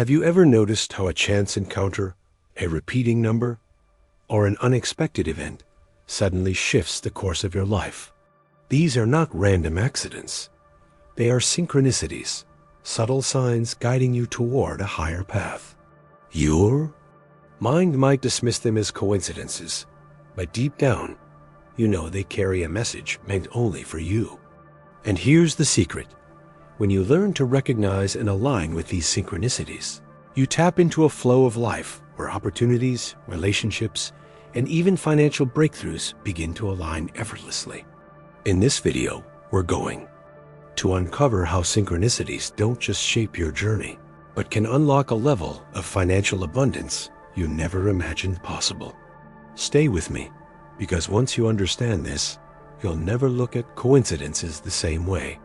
Have you ever noticed how a chance encounter, a repeating number, or an unexpected event suddenly shifts the course of your life? These are not random accidents. They are synchronicities, subtle signs guiding you toward a higher path. Your mind might dismiss them as coincidences, but deep down, you know they carry a message meant only for you. And here's the secret. When you learn to recognize and align with these synchronicities, you tap into a flow of life where opportunities, relationships, and even financial breakthroughs begin to align effortlessly. In this video, we're going to uncover how synchronicities don't just shape your journey, but can unlock a level of financial abundance you never imagined possible. Stay with me, because once you understand this, you'll never look at coincidences the same way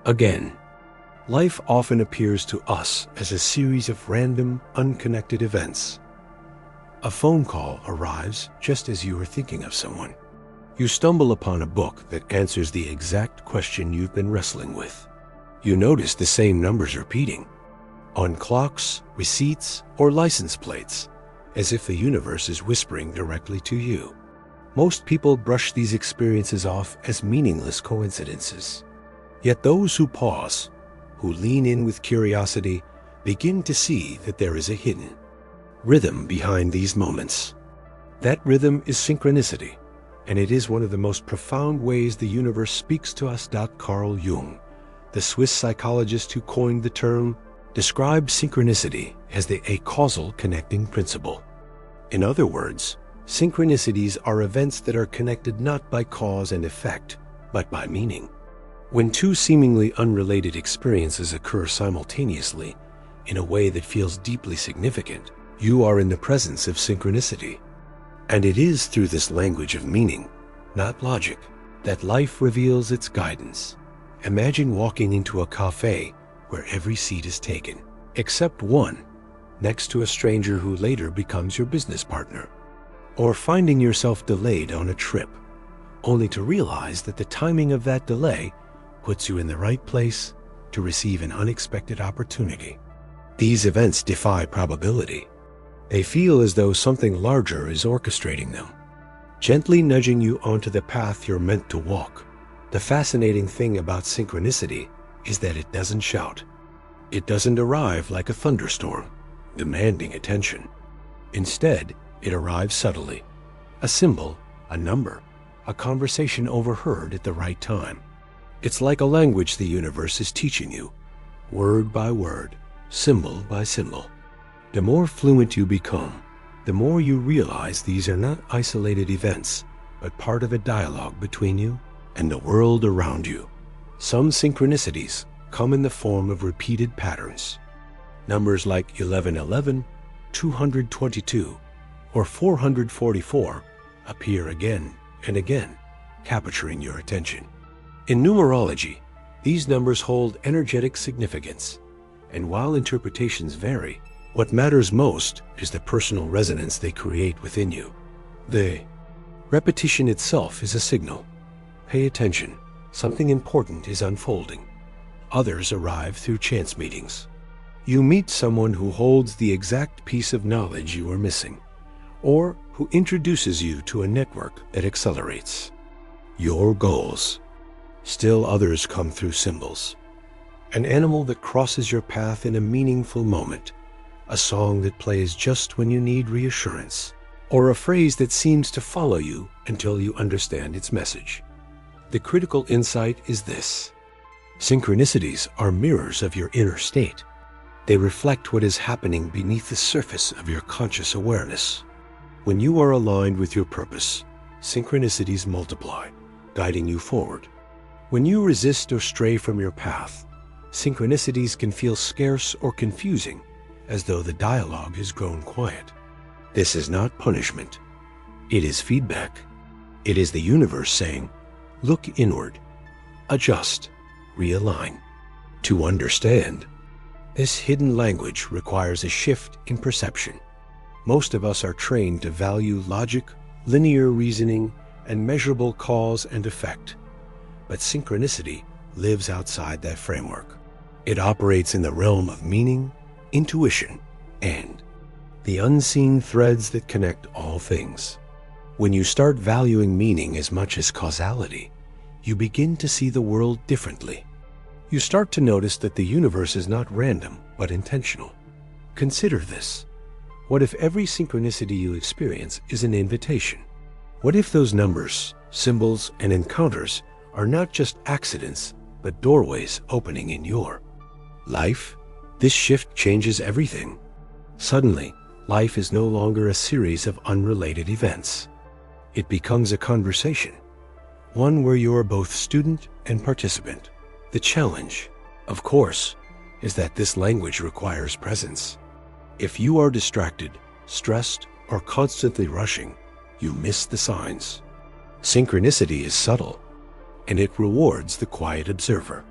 again. Life often appears to us as a series of random, unconnected events. A phone call arrives just as you are thinking of someone. You stumble upon a book that answers the exact question you've been wrestling with. You notice the same numbers repeating on clocks, receipts, or license plates, as if the universe is whispering directly to you. Most people brush these experiences off as meaningless coincidences. Yet those who pause, who lean in with curiosity, begin to see that there is a hidden rhythm behind these moments. That rhythm is synchronicity, and it is one of the most profound ways the universe speaks to us. Carl Jung, the Swiss psychologist who coined the term, described synchronicity as a causal connecting principle. In other words, synchronicities are events that are connected not by cause and effect, but by meaning. When two seemingly unrelated experiences occur simultaneously in a way that feels deeply significant, you are in the presence of synchronicity. And it is through this language of meaning, not logic, that life reveals its guidance. Imagine walking into a cafe where every seat is taken, except one, next to a stranger who later becomes your business partner. Or finding yourself delayed on a trip, only to realize that the timing of that delay puts you in the right place to receive an unexpected opportunity. These events defy probability. They feel as though something larger is orchestrating them, gently nudging you onto the path you're meant to walk. The fascinating thing about synchronicity is that it doesn't shout. It doesn't arrive like a thunderstorm, demanding attention. Instead, it arrives subtly. A symbol, a number, a conversation overheard at the right time. It's like a language the universe is teaching you, word by word, symbol by symbol. The more fluent you become, the more you realize these are not isolated events, but part of a dialogue between you and the world around you. Some synchronicities come in the form of repeated patterns. Numbers like 1111, 222, or 444 appear again and again, capturing your attention. In numerology, these numbers hold energetic significance, and while interpretations vary, what matters most is the personal resonance they create within you. The repetition itself is a signal. Pay attention, something important is unfolding. Others arrive through chance meetings. You meet someone who holds the exact piece of knowledge you are missing, or who introduces you to a network that accelerates your goals. Still others come through symbols. An animal that crosses your path in a meaningful moment, a song that plays just when you need reassurance, or a phrase that seems to follow you until you understand its message. The critical insight is this: synchronicities are mirrors of your inner state. They reflect what is happening beneath the surface of your conscious awareness. When you are aligned with your purpose, synchronicities multiply, guiding you forward. When you resist or stray from your path, synchronicities can feel scarce or confusing, as though the dialogue has grown quiet. This is not punishment. It is feedback. It is the universe saying, look inward, adjust, realign. To understand, this hidden language requires a shift in perception. Most of us are trained to value logic, linear reasoning, and measurable cause and effect. But synchronicity lives outside that framework. It operates in the realm of meaning, intuition, and the unseen threads that connect all things. When you start valuing meaning as much as causality, you begin to see the world differently. You start to notice that the universe is not random, but intentional. Consider this. What if every synchronicity you experience is an invitation? What if those numbers, symbols, and encounters are not just accidents, but doorways opening in your life? This shift changes everything. Suddenly, life is no longer a series of unrelated events. It becomes a conversation, one where you are both student and participant. The challenge, of course, is that this language requires presence. If you are distracted, stressed, or constantly rushing, you miss the signs. Synchronicity is subtle, and it rewards the quiet observer.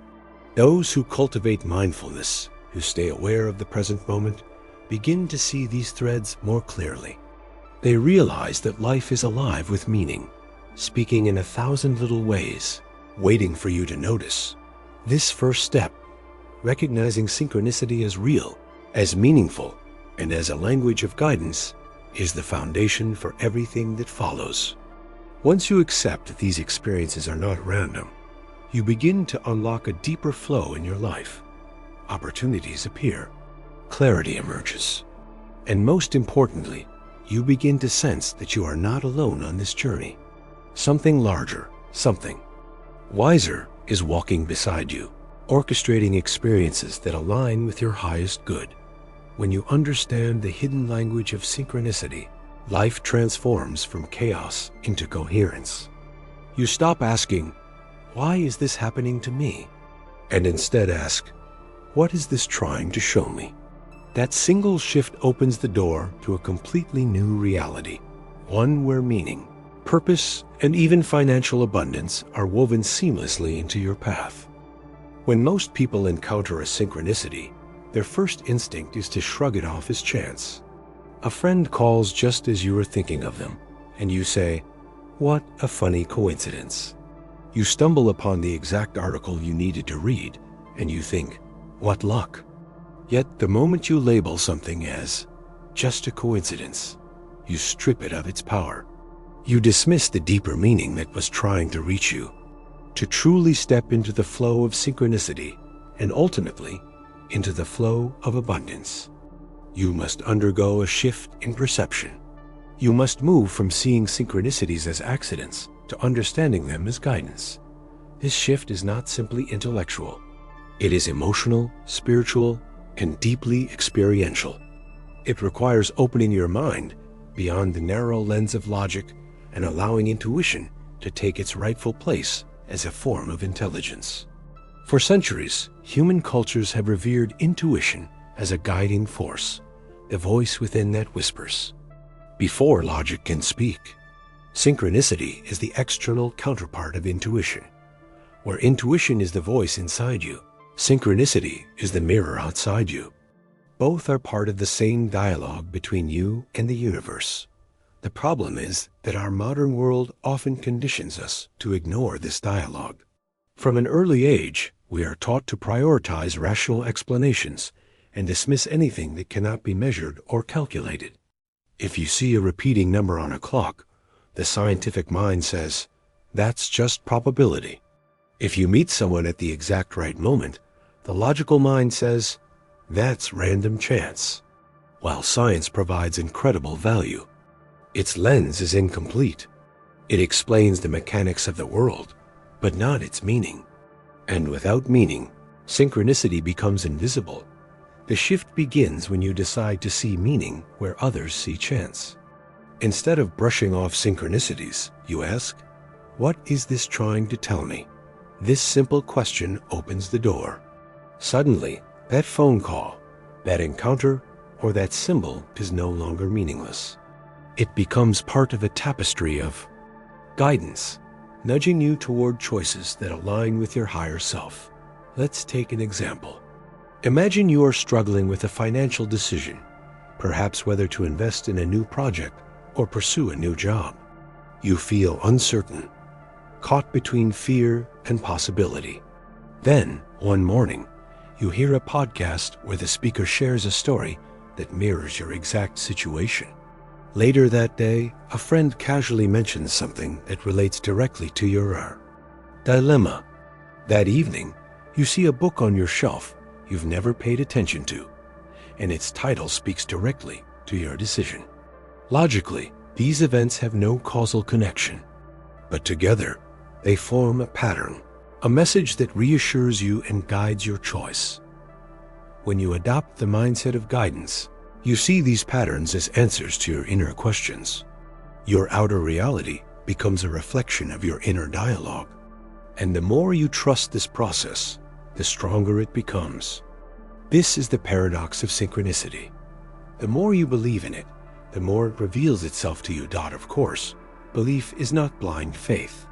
Those who cultivate mindfulness, who stay aware of the present moment, begin to see these threads more clearly. They realize that life is alive with meaning, speaking in 1,000 little ways, waiting for you to notice. This first step, recognizing synchronicity as real, as meaningful, and as a language of guidance, is the foundation for everything that follows. Once you accept that these experiences are not random, you begin to unlock a deeper flow in your life. Opportunities appear, clarity emerges, and most importantly, you begin to sense that you are not alone on this journey. Something larger, something wiser is walking beside you, orchestrating experiences that align with your highest good. When you understand the hidden language of synchronicity, life transforms from chaos into coherence. You stop asking, "Why is this happening to me?" and instead ask, "What is this trying to show me?" That single shift opens the door to a completely new reality, one where meaning, purpose, and even financial abundance are woven seamlessly into your path. When most people encounter a synchronicity, their first instinct is to shrug it off as chance. A friend calls just as you are thinking of them, and you say, "What a funny coincidence." You stumble upon the exact article you needed to read, and you think, "What luck." Yet the moment you label something as just a coincidence, you strip it of its power. You dismiss the deeper meaning that was trying to reach you. To truly step into the flow of synchronicity, and ultimately, into the flow of abundance, you must undergo a shift in perception. You must move from seeing synchronicities as accidents to understanding them as guidance. This shift is not simply intellectual. It is emotional, spiritual, and deeply experiential. It requires opening your mind beyond the narrow lens of logic and allowing intuition to take its rightful place as a form of intelligence. For centuries, human cultures have revered intuition as a guiding force, the voice within that whispers before logic can speak. Synchronicity is the external counterpart of intuition. Where intuition is the voice inside you, synchronicity is the mirror outside you. Both are part of the same dialogue between you and the universe. The problem is that our modern world often conditions us to ignore this dialogue. From an early age, we are taught to prioritize rational explanations and dismiss anything that cannot be measured or calculated. If you see a repeating number on a clock, the scientific mind says, "That's just probability." If you meet someone at the exact right moment, the logical mind says, "That's random chance." While science provides incredible value, its lens is incomplete. It explains the mechanics of the world, but not its meaning. And without meaning, synchronicity becomes invisible. The shift begins when you decide to see meaning where others see chance. Instead of brushing off synchronicities, you ask, "What is this trying to tell me?" This simple question opens the door. Suddenly, that phone call, that encounter, or that symbol is no longer meaningless. It becomes part of a tapestry of guidance, nudging you toward choices that align with your higher self. Let's take an example. Imagine you are struggling with a financial decision, perhaps whether to invest in a new project or pursue a new job. You feel uncertain, caught between fear and possibility. Then, one morning, You hear a podcast where the speaker shares a story that mirrors your exact situation. Later that day, a friend casually mentions something that relates directly to your dilemma. That evening, you see a book on your shelf you've never paid attention to, and its title speaks directly to your decision. Logically, these events have no causal connection, but together, they form a pattern, a message that reassures you and guides your choice. When you adopt the mindset of guidance, you see these patterns as answers to your inner questions. Your outer reality becomes a reflection of your inner dialogue. And the more you trust this process, the stronger it becomes. This is the paradox of synchronicity. The more you believe in it, the more it reveals itself to you. Of course, belief is not blind faith.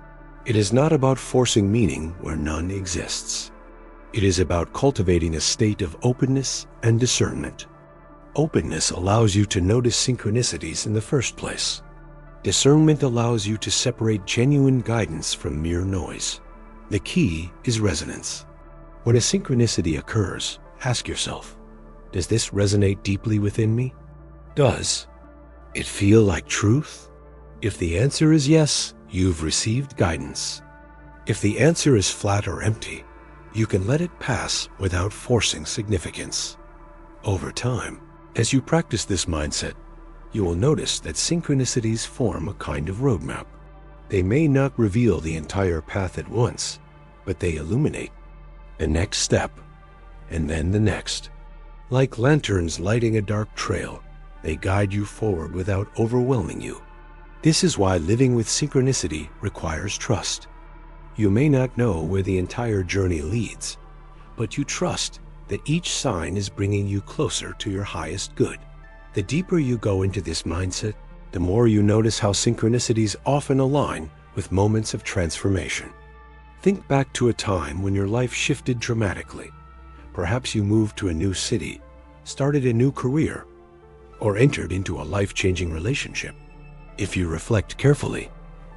It is not about forcing meaning where none exists. It is about cultivating a state of openness and discernment. Openness allows you to notice synchronicities in the first place. Discernment allows you to separate genuine guidance from mere noise. The key is resonance. When a synchronicity occurs, ask yourself, does this resonate deeply within me? Does it feel like truth? If the answer is yes, you've received guidance. If the answer is flat or empty, you can let it pass without forcing significance. Over time, as you practice this mindset, you will notice that synchronicities form a kind of roadmap. They may not reveal the entire path at once, but they illuminate the next step, and then the next. Like lanterns lighting a dark trail, they guide you forward without overwhelming you. This is why living with synchronicity requires trust. You may not know where the entire journey leads, but you trust that each sign is bringing you closer to your highest good. The deeper you go into this mindset, the more you notice how synchronicities often align with moments of transformation. Think back to a time when your life shifted dramatically. Perhaps you moved to a new city, started a new career, or entered into a life-changing relationship. If you reflect carefully,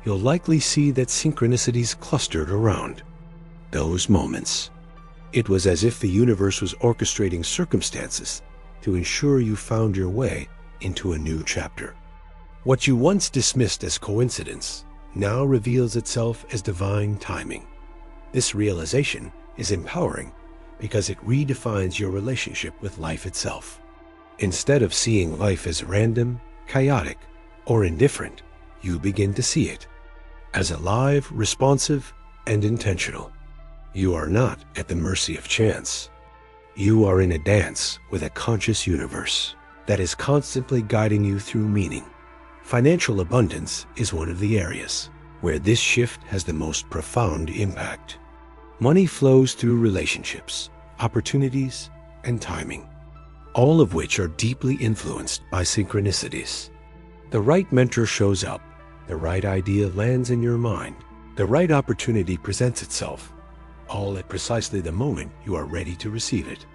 you'll likely see that synchronicities clustered around those moments. It was as if the universe was orchestrating circumstances to ensure you found your way into a new chapter. What you once dismissed as coincidence now reveals itself as divine timing. This realization is empowering because it redefines your relationship with life itself. Instead of seeing life as random, chaotic, or indifferent, you begin to see it as alive, responsive, and intentional. You are not at the mercy of chance. You are in a dance with a conscious universe that is constantly guiding you through meaning. Financial abundance is one of the areas where this shift has the most profound impact. Money flows through relationships, opportunities, and timing, all of which are deeply influenced by synchronicities. The right mentor shows up, the right idea lands in your mind, the right opportunity presents itself, all at precisely the moment you are ready to receive it.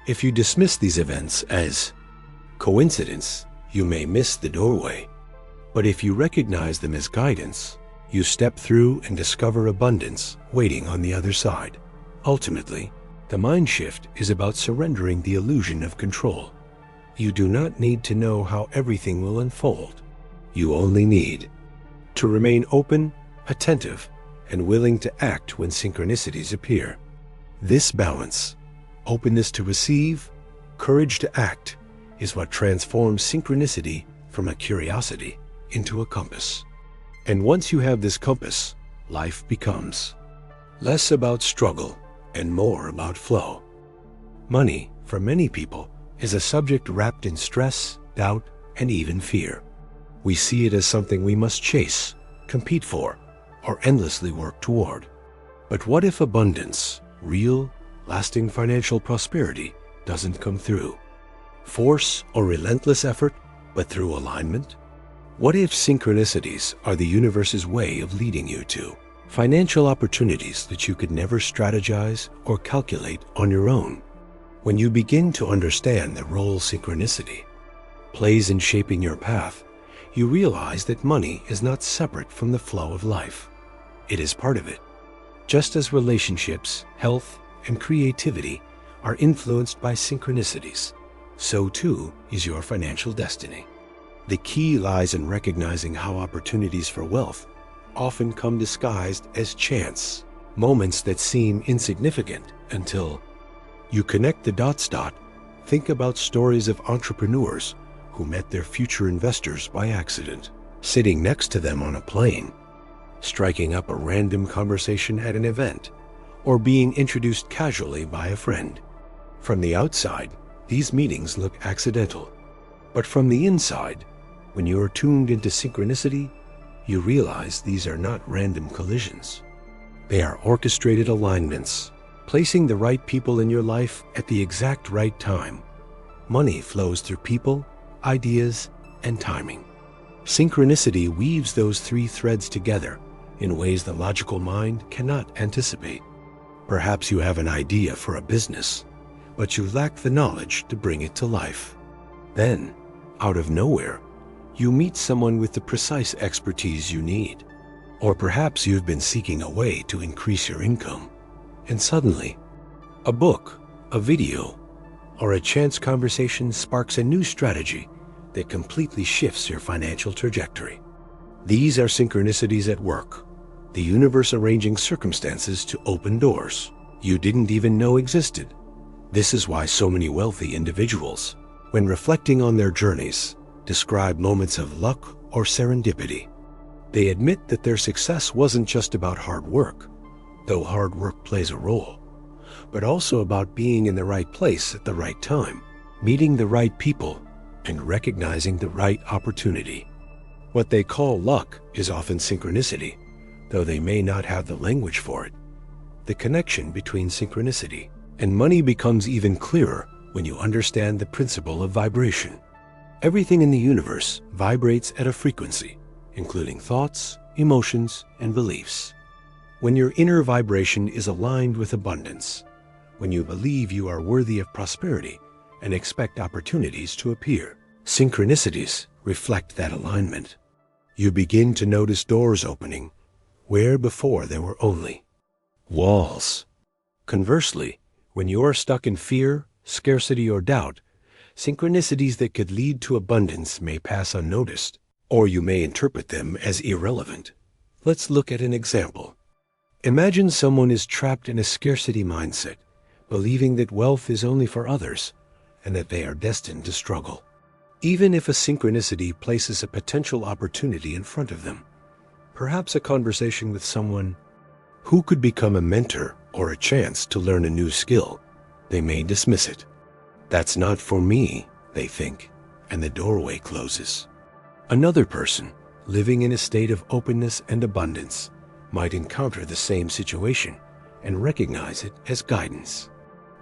If you dismiss these events as coincidence, you may miss the doorway. But if you recognize them as guidance, you step through and discover abundance waiting on the other side. Ultimately, the mind shift is about surrendering the illusion of control. You do not need to know how everything will unfold. You only need to remain open, attentive, and willing to act when synchronicities appear. This balance, openness to receive, courage to act, is what transforms synchronicity from a curiosity into a compass. And once you have this compass, life becomes less about struggle and more about flow. Money, for many people, is a subject wrapped in stress, doubt, and even fear. We see it as something we must chase, compete for, or endlessly work toward. But what if abundance, real, lasting financial prosperity, doesn't come through force or relentless effort, but through alignment? What if synchronicities are the universe's way of leading you to financial opportunities that you could never strategize or calculate on your own? When you begin to understand the role synchronicity plays in shaping your path, you realize that money is not separate from the flow of life. It is part of it. Just as relationships, health, and creativity are influenced by synchronicities, so too is your financial destiny. The key lies in recognizing how opportunities for wealth often come disguised as chance, moments that seem insignificant until you connect the dots. Think about stories of entrepreneurs who met their future investors by accident, sitting next to them on a plane, striking up a random conversation at an event, or being introduced casually by a friend. From the outside, these meetings look accidental, but from the inside, when you are tuned into synchronicity, you realize these are not random collisions. They are orchestrated alignments, placing the right people in your life at the exact right time. Money flows through people, ideas, and timing. Synchronicity weaves those three threads together in ways the logical mind cannot anticipate. Perhaps you have an idea for a business, but you lack the knowledge to bring it to life. Then, out of nowhere, you meet someone with the precise expertise you need. Or perhaps you've been seeking a way to increase your income, and suddenly, a book, a video, or a chance conversation sparks a new strategy that completely shifts your financial trajectory. These are synchronicities at work, the universe arranging circumstances to open doors you didn't even know existed. This is why so many wealthy individuals, when reflecting on their journeys, describe moments of luck or serendipity. They admit that their success wasn't just about hard work, though hard work plays a role, but also about being in the right place at the right time, meeting the right people, and recognizing the right opportunity. What they call luck is often synchronicity, though they may not have the language for it. The connection between synchronicity and money becomes even clearer when you understand the principle of vibration. Everything in the universe vibrates at a frequency, including thoughts, emotions, and beliefs. When your inner vibration is aligned with abundance, when you believe you are worthy of prosperity and expect opportunities to appear, synchronicities reflect that alignment. You begin to notice doors opening where before there were only walls. Conversely, when you are stuck in fear, scarcity, or doubt, synchronicities that could lead to abundance may pass unnoticed, or you may interpret them as irrelevant. Let's look at an example. Imagine someone is trapped in a scarcity mindset, believing that wealth is only for others and that they are destined to struggle. Even if a synchronicity places a potential opportunity in front of them, perhaps a conversation with someone who could become a mentor or a chance to learn a new skill, they may dismiss it. That's not for me, they think, and the doorway closes. Another person, living in a state of openness and abundance, might encounter the same situation and recognize it as guidance.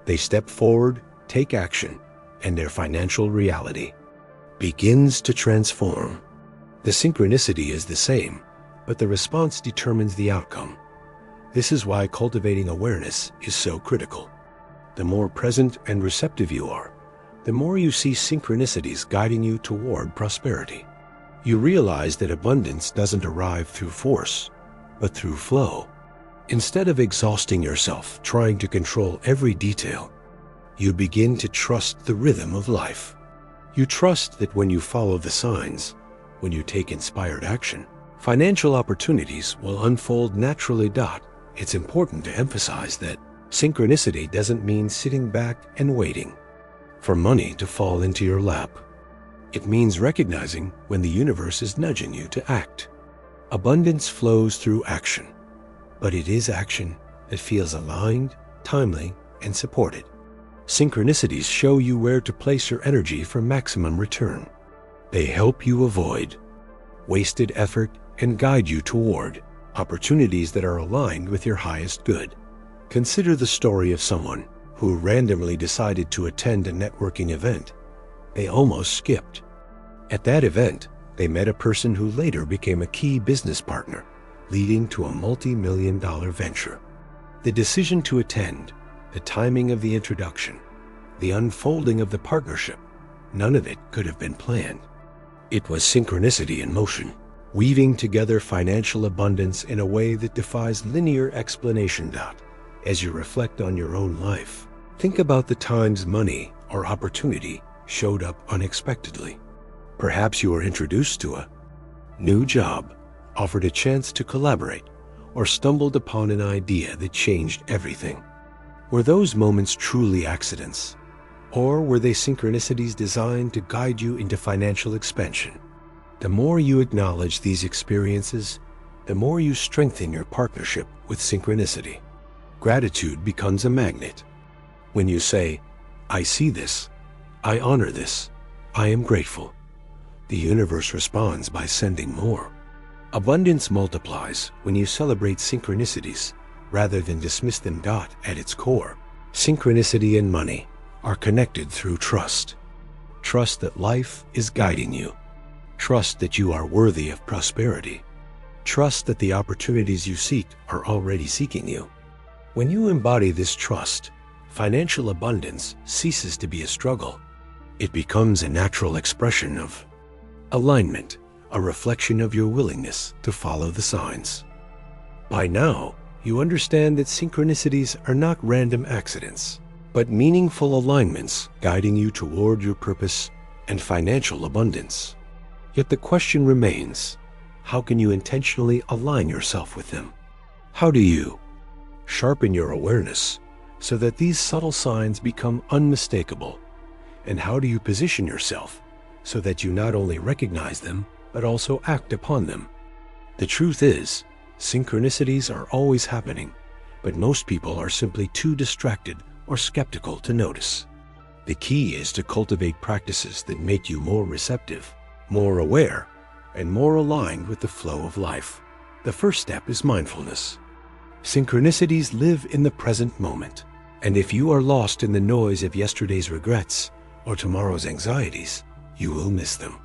They step forward, take action, and their financial reality begins to transform. The synchronicity is the same, but the response determines the outcome. This is why cultivating awareness is so critical. The more present and receptive you are, the more you see synchronicities guiding you toward prosperity. You realize that abundance doesn't arrive through force, but through flow. Instead of exhausting yourself trying to control every detail, you begin to trust the rhythm of life. You trust that when you follow the signs, when you take inspired action, financial opportunities will unfold naturally. It's important to emphasize that synchronicity doesn't mean sitting back and waiting for money to fall into your lap. It means recognizing when the universe is nudging you to act. Abundance flows through action, but it is action that feels aligned, timely, and supported. Synchronicities show you where to place your energy for maximum return. They help you avoid wasted effort and guide you toward opportunities that are aligned with your highest good. Consider the story of someone who randomly decided to attend a networking event they almost skipped. At that event, they met a person who later became a key business partner, leading to a multi-million-dollar venture. The decision to attend, the timing of the introduction, the unfolding of the partnership, none of it could have been planned. It was synchronicity in motion, weaving together financial abundance in a way that defies linear explanation. As you reflect on your own life, Think about the times money or opportunity showed up unexpectedly. Perhaps you were introduced to a new job, offered a chance to collaborate, or stumbled upon an idea that changed everything. Were those moments truly accidents? Or were they synchronicities designed to guide you into financial expansion? The more you acknowledge these experiences, the more you strengthen your partnership with synchronicity. Gratitude becomes a magnet. When you say, "I see this, I honor this, I am grateful," the universe responds by sending more. Abundance multiplies when you celebrate synchronicities rather than dismiss them. At its core, synchronicity and money are connected through trust. Trust that life is guiding you. Trust that you are worthy of prosperity. Trust that the opportunities you seek are already seeking you. When you embody this trust, financial abundance ceases to be a struggle. It becomes a natural expression of alignment, a reflection of your willingness to follow the signs. By now, you understand that synchronicities are not random accidents, but meaningful alignments guiding you toward your purpose and financial abundance. Yet the question remains, how can you intentionally align yourself with them? How do you sharpen your awareness so that these subtle signs become unmistakable? And how do you position yourself so that you not only recognize them, but also act upon them? The truth is, synchronicities are always happening, but most people are simply too distracted or skeptical to notice. The key is to cultivate practices that make you more receptive, more aware, and more aligned with the flow of life. The first step is mindfulness. Synchronicities live in the present moment, and if you are lost in the noise of yesterday's regrets or tomorrow's anxieties, you will miss them.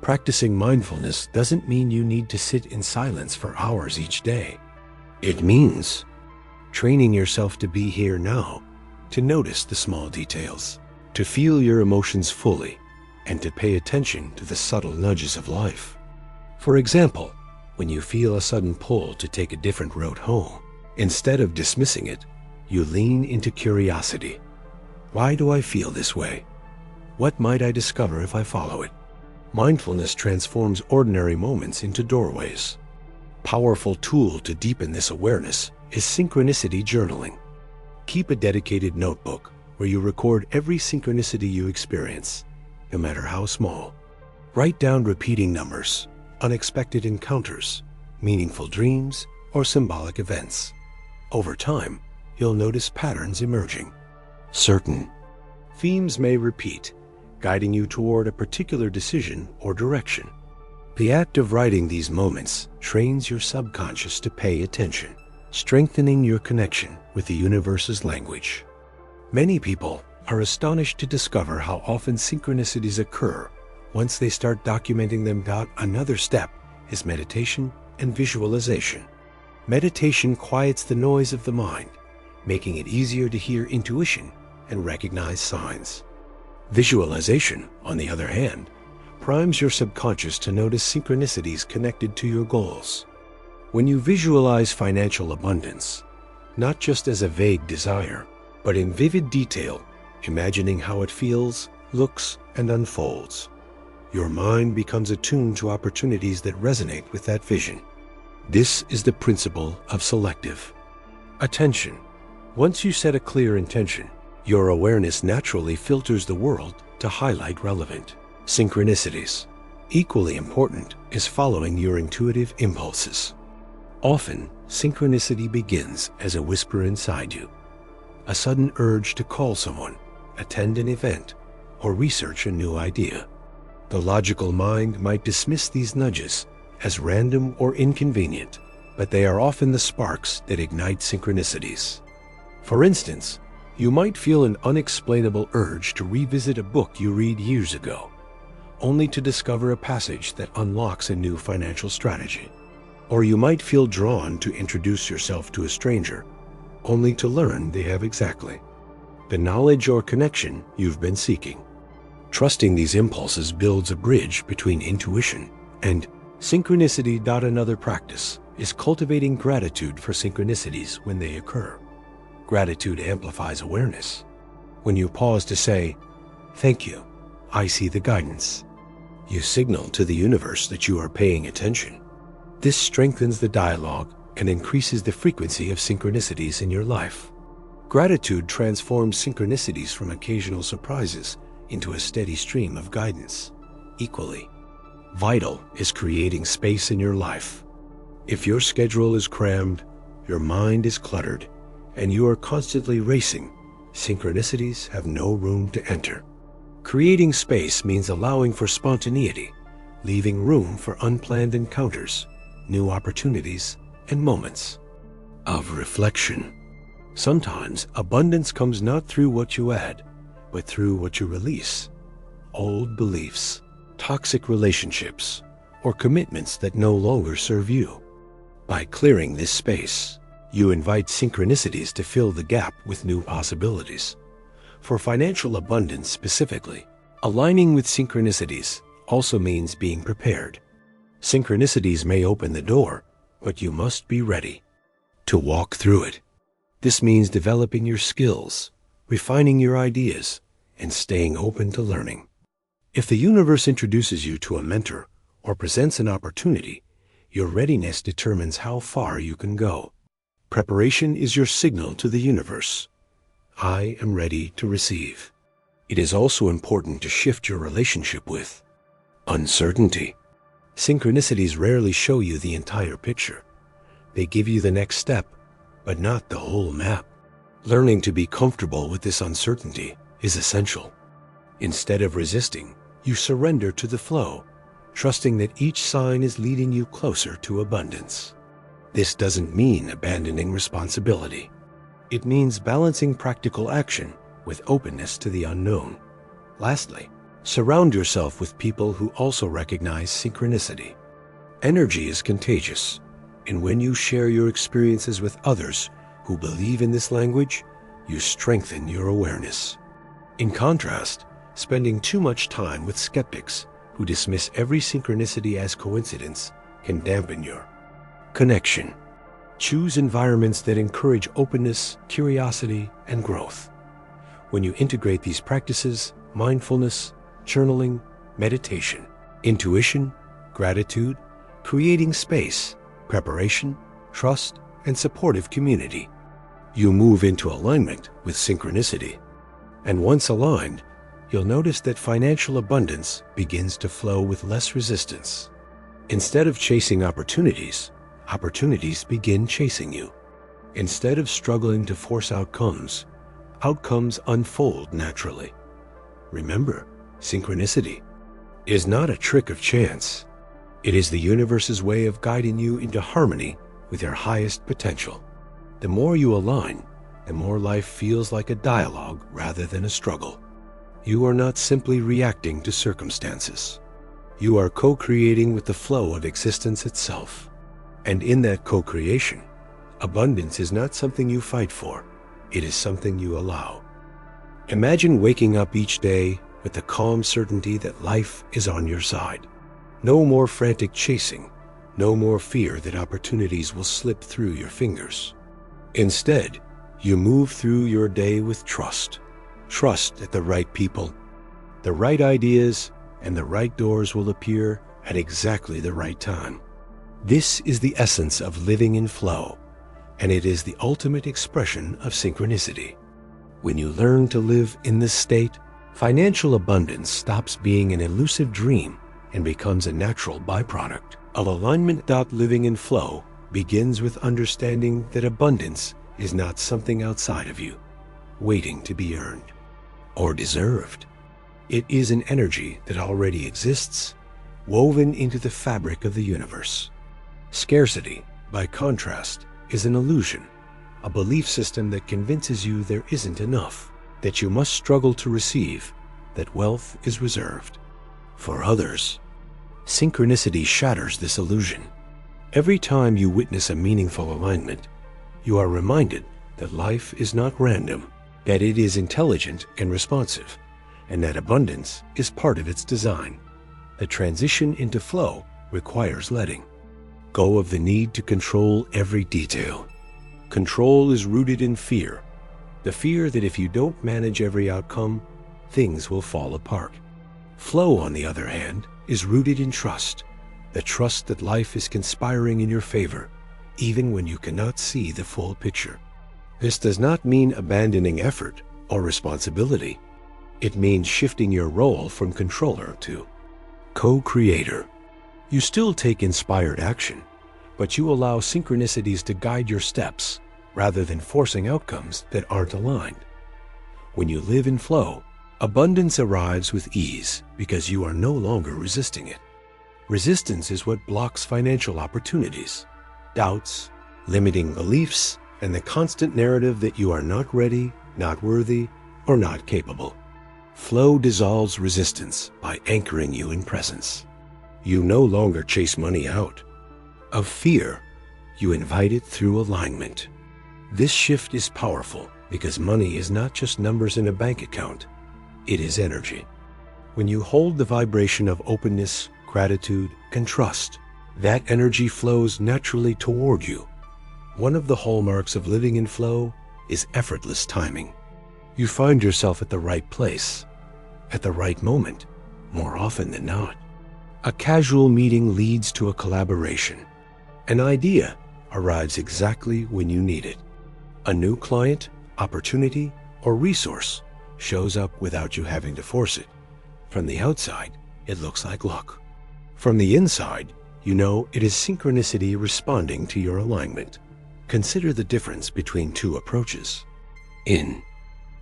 Practicing mindfulness doesn't mean you need to sit in silence for hours each day. It means training yourself to be here now, to notice the small details, to feel your emotions fully, and to pay attention to the subtle nudges of life. For example, when you feel a sudden pull to take a different route home, instead of dismissing it, you lean into curiosity. Why do I feel this way? What might I discover if I follow it? Mindfulness transforms ordinary moments into doorways. A powerful tool to deepen this awareness is synchronicity journaling. Keep a dedicated notebook where you record every synchronicity you experience, no matter how small. Write down repeating numbers, unexpected encounters, meaningful dreams, or symbolic events. Over time, you'll notice patterns emerging. Certain themes may repeat, guiding you toward a particular decision or direction. The act of writing these moments trains your subconscious to pay attention, strengthening your connection with the universe's language. Many people are astonished to discover how often synchronicities occur once they start documenting them. Another step is meditation and visualization. Meditation quiets the noise of the mind, making it easier to hear intuition and recognize signs. Visualization, on the other hand, primes your subconscious to notice synchronicities connected to your goals. When you visualize financial abundance, not just as a vague desire, but in vivid detail, imagining how it feels, looks, and unfolds, your mind becomes attuned to opportunities that resonate with that vision. This is the principle of selective attention. Once you set a clear intention, your awareness naturally filters the world to highlight relevant synchronicities. Equally important is following your intuitive impulses. Often, synchronicity begins as a whisper inside you, a sudden urge to call someone, attend an event, or research a new idea. The logical mind might dismiss these nudges as random or inconvenient, but they are often the sparks that ignite synchronicities. For instance, you might feel an unexplainable urge to revisit a book you read years ago, only to discover a passage that unlocks a new financial strategy. Or you might feel drawn to introduce yourself to a stranger, only to learn they have exactly the knowledge or connection you've been seeking. Trusting these impulses builds a bridge between intuition and synchronicity. Another practice is cultivating gratitude for synchronicities when they occur. Gratitude amplifies awareness. When you pause to say, "Thank you, I see the guidance," you signal to the universe that you are paying attention. This strengthens the dialogue and increases the frequency of synchronicities in your life. Gratitude transforms synchronicities from occasional surprises into a steady stream of guidance. Equally vital is creating space in your life. If your schedule is crammed, your mind is cluttered, and you are constantly racing, synchronicities have no room to enter. Creating space means allowing for spontaneity, leaving room for unplanned encounters, new opportunities, and moments of reflection. Sometimes abundance comes not through what you add, but through what you release. Old beliefs, toxic relationships, or commitments that no longer serve you. By clearing this space, you invite synchronicities to fill the gap with new possibilities. For financial abundance specifically, aligning with synchronicities also means being prepared. Synchronicities may open the door, but you must be ready to walk through it. This means developing your skills, refining your ideas, and staying open to learning. If the universe introduces you to a mentor or presents an opportunity, your readiness determines how far you can go. Preparation is your signal to the universe. I am ready to receive. It is also important to shift your relationship with uncertainty. Synchronicities rarely show you the entire picture. They give you the next step, but not the whole map. Learning to be comfortable with this uncertainty is essential. Instead of resisting, you surrender to the flow, trusting that each sign is leading you closer to abundance. This doesn't mean abandoning responsibility. It means balancing practical action with openness to the unknown. Lastly, surround yourself with people who also recognize synchronicity. Energy is contagious, and when you share your experiences with others who believe in this language, you strengthen your awareness. In contrast, spending too much time with skeptics who dismiss every synchronicity as coincidence can dampen your connection. Choose environments that encourage openness, curiosity, and growth. When you integrate these practices, mindfulness, journaling, meditation, intuition, gratitude, creating space, preparation, trust, and supportive community, you move into alignment with synchronicity. And once aligned, you'll notice that financial abundance begins to flow with less resistance. Instead of chasing opportunities, opportunities begin chasing you. Instead of struggling to force outcomes, outcomes unfold naturally. Remember, synchronicity is not a trick of chance. It is the universe's way of guiding you into harmony with your highest potential. The more you align, the more life feels like a dialogue rather than a struggle. You are not simply reacting to circumstances. You are co-creating with the flow of existence itself. And in that co-creation, abundance is not something you fight for. It is something you allow. Imagine waking up each day with the calm certainty that life is on your side. No more frantic chasing, no more fear that opportunities will slip through your fingers. Instead, you move through your day with trust. Trust that the right people, the right ideas, and the right doors will appear at exactly the right time. This is the essence of living in flow, and it is the ultimate expression of synchronicity. When you learn to live in this state, financial abundance stops being an elusive dream and becomes a natural byproduct of alignment. Living in flow begins with understanding that abundance is not something outside of you, waiting to be earned or deserved. It is an energy that already exists, woven into the fabric of the universe. Scarcity, by contrast, is an illusion, a belief system that convinces you there isn't enough, that you must struggle to receive, that wealth is reserved for others. Synchronicity shatters this illusion. Every time you witness a meaningful alignment, you are reminded that life is not random, that it is intelligent and responsive, and that abundance is part of its design. The transition into flow requires letting go of the need to control every detail. Control is rooted in fear, The fear that if you don't manage every outcome, things will fall apart. Flow, on the other hand, is rooted in trust, the trust that life is conspiring in your favor, even when you cannot see the full picture. This does not mean abandoning effort or responsibility. It means shifting your role from controller to co-creator. You still take inspired action, but you allow synchronicities to guide your steps rather than forcing outcomes that aren't aligned. When you live in flow, abundance arrives with ease because you are no longer resisting it. Resistance is what blocks financial opportunities. Doubts, limiting beliefs, and the constant narrative that you are not ready, not worthy, or not capable. Flow dissolves resistance by anchoring you in presence. You no longer chase money out of fear. You invite it through alignment. This shift is powerful because money is not just numbers in a bank account. It is energy. When you hold the vibration of openness, gratitude, and trust, that energy flows naturally toward you. One of the hallmarks of living in flow is effortless timing. You find yourself at the right place, at the right moment, more often than not. A casual meeting leads to a collaboration. An idea arrives exactly when you need it. A new client, opportunity, or resource shows up without you having to force it. From the outside, it looks like luck. From the inside, you know it is synchronicity responding to your alignment. Consider the difference between two approaches. In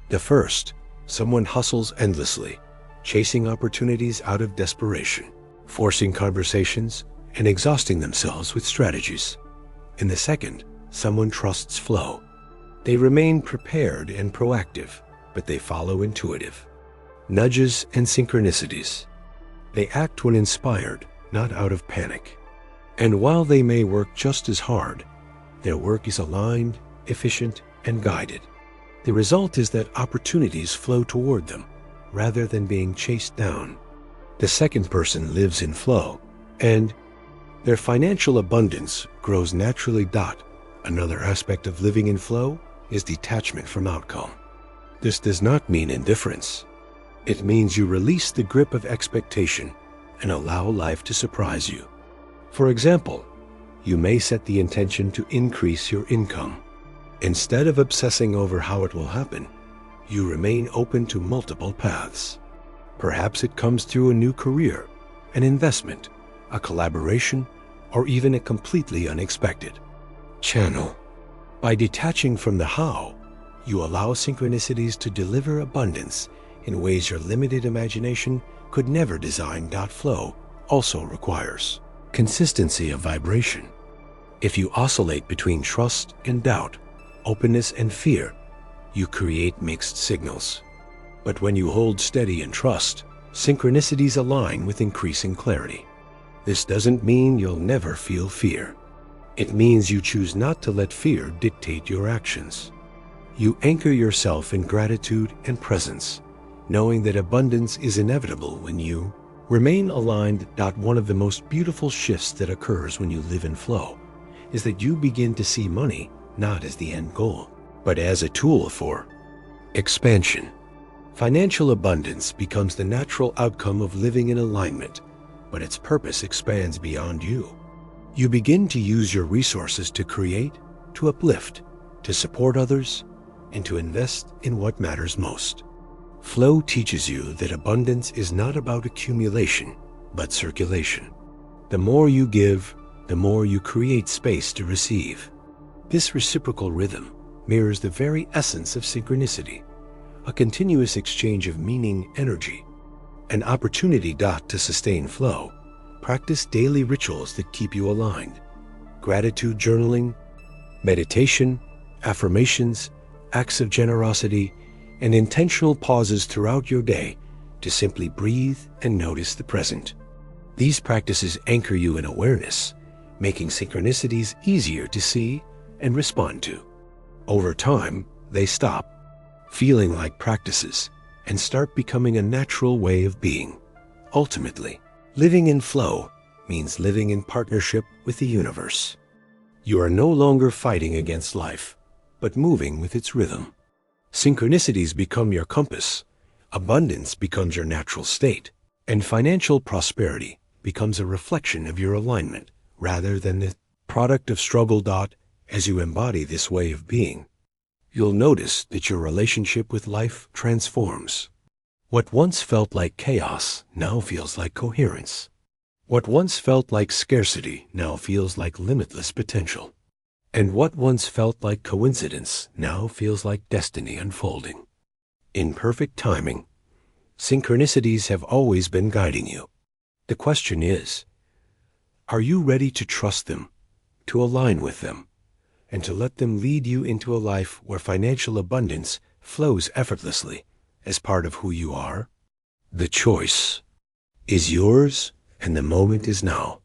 the first, someone hustles endlessly, chasing opportunities out of desperation, forcing conversations, and exhausting themselves with strategies. In the second, someone trusts flow. They remain prepared and proactive, but they follow intuitive nudges and synchronicities. They act when inspired, not out of panic. And while they may work just as hard, their work is aligned, efficient, and guided. The result is that opportunities flow toward them, rather than being chased down. The second person lives in flow, and their financial abundance grows naturally. Another aspect of living in flow is detachment from outcome. This does not mean indifference. It means you release the grip of expectation and allow life to surprise you. For example, you may set the intention to increase your income. Instead of obsessing over how it will happen, you remain open to multiple paths. Perhaps it comes through a new career, an investment, a collaboration, or even a completely unexpected channel. By detaching from the how, you allow synchronicities to deliver abundance in ways your limited imagination could never design. Flow also requires consistency of vibration. If you oscillate between trust and doubt, openness and fear, you create mixed signals. But when you hold steady in trust, synchronicities align with increasing clarity. This doesn't mean you'll never feel fear. It means you choose not to let fear dictate your actions. You anchor yourself in gratitude and presence, knowing that abundance is inevitable when you remain aligned. One of the most beautiful shifts that occurs when you live in flow is that you begin to see money not as the end goal, but as a tool for expansion. Financial abundance becomes the natural outcome of living in alignment, but its purpose expands beyond you. You begin to use your resources to create, to uplift, to support others, and to invest in what matters most. Flow teaches you that abundance is not about accumulation, but circulation. The more you give, the more you create space to receive. This reciprocal rhythm mirrors the very essence of synchronicity, a continuous exchange of meaning, energy, an opportunity. To sustain flow, practice daily rituals that keep you aligned. Gratitude journaling, meditation, affirmations, acts of generosity, and intentional pauses throughout your day to simply breathe and notice the present. These practices anchor you in awareness, making synchronicities easier to see and respond to. Over time, they stop feeling like practices and start becoming a natural way of being. Ultimately, living in flow means living in partnership with the universe. You are no longer fighting against life, but moving with its rhythm. Synchronicities become your compass, abundance becomes your natural state, and financial prosperity becomes a reflection of your alignment rather than the product of struggle. As you embody this way of being, you'll notice that your relationship with life transforms. What once felt like chaos now feels like coherence. What once felt like scarcity now feels like limitless potential. And what once felt like coincidence now feels like destiny unfolding. In perfect timing, synchronicities have always been guiding you. The question is, are you ready to trust them, to align with them, and to let them lead you into a life where financial abundance flows effortlessly as part of who you are? The choice is yours, and the moment is now.